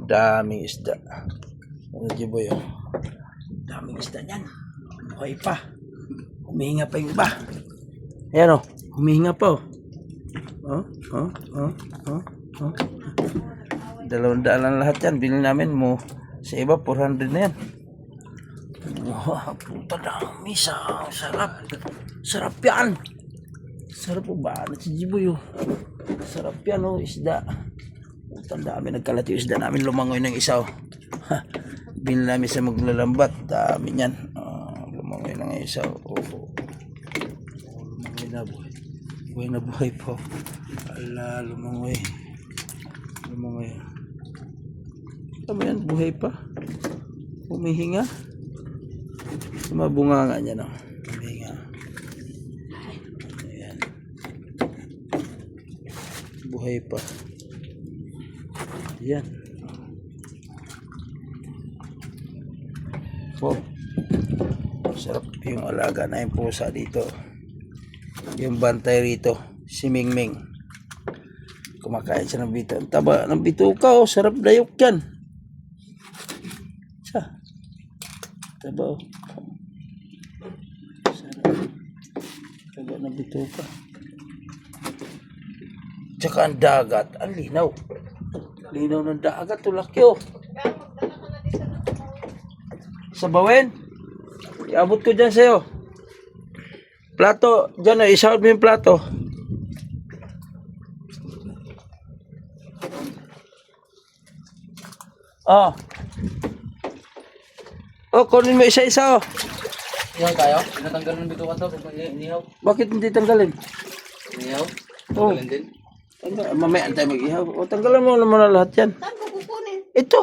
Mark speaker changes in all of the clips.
Speaker 1: Daming isda. Ano Jiboy, oh. Daming isda niyan. Buhay pa. Humihinga pa yung iba. Ayan, oh. Humihinga pa, oh. Oh. 200 lang lahat yan. Bilhin namin mo. Sa iba, 400 na yan. Wow, puta dami. Sarap. Sarap yan. Sarap po ba? Si Jiboy, oh. Sarap yan, oh. Isda. Puta dami. Nagkalat yung isda namin. Lumangoy ng isa, oh. Bilhin namin sa maglalambat. Dami yan. Lumangoy ng isa, oh. Lumangoy na buhay. Buhay na buhay po. Ala, lumangoy. Lumangoy. Tama yan, buhay pa. Humihinga. Mabunga nga niya, no? Humihinga. Ayan. Buhay pa. Ayan. Oh. Sarap yung alaga na yung pusa dito. Yung bantay rito, si Mingming. Kumakain siya ng bito. Ang taba ng bituka, oh. Sarap dayok yan. Siya. Taba, oh. Sarap. Taba ng bituka. Tsaka ang dagat, ang linaw. Linaw ng dagat, tulaki, oh. Sabawin. Iabot ko dyan sa'yo. Plato, dyan, oh. Isaot mo yung plato. Oh. Oh, kunin mo isa-isa, oh.
Speaker 2: Ihaw tayo? Natanggal ng bituka to kung inihaw.
Speaker 1: Bakit hindi tanggalin?
Speaker 2: Inihaw?
Speaker 1: Oh.
Speaker 2: Tanggalin din?
Speaker 1: Mamaya tayo mag-ihaw. O, tanggalan mo naman na lahat yan.
Speaker 3: Saan ko kukunin?
Speaker 1: Ito.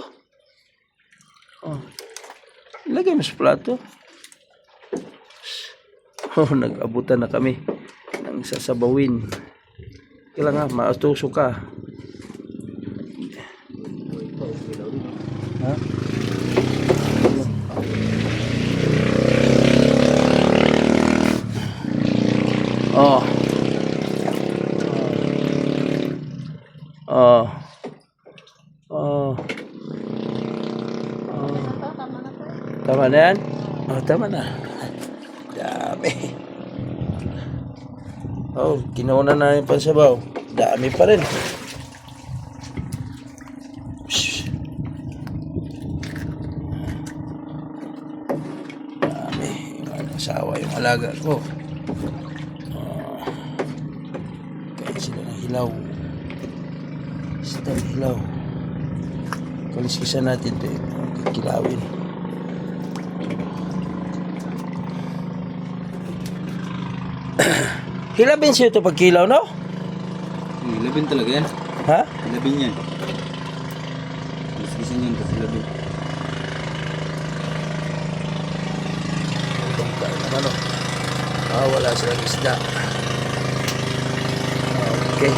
Speaker 1: Oh. Ilagay mo sa plato. Oh, nag-abutan na kami ng sasabawin. Kailangan matuso ka. Ha? Oh. Oh. Oh. Tama na yan? Oh, tama na. Dami. Oh, kinuha na yung pansabaw. Dami pa rin. Shhh. Dami. Asawa yung alaga ko. Oh. Kaya sila ng hilaw. Sila ng hilaw. Kaliskisan natin ito. Kilawin. Hilabin siya ito pag kilaw, no?
Speaker 2: Labin talaga yan.
Speaker 1: Ha?
Speaker 2: Labin yan. Kiskisan yan kasi labin.
Speaker 1: Ano? Wala silang isda. Okay.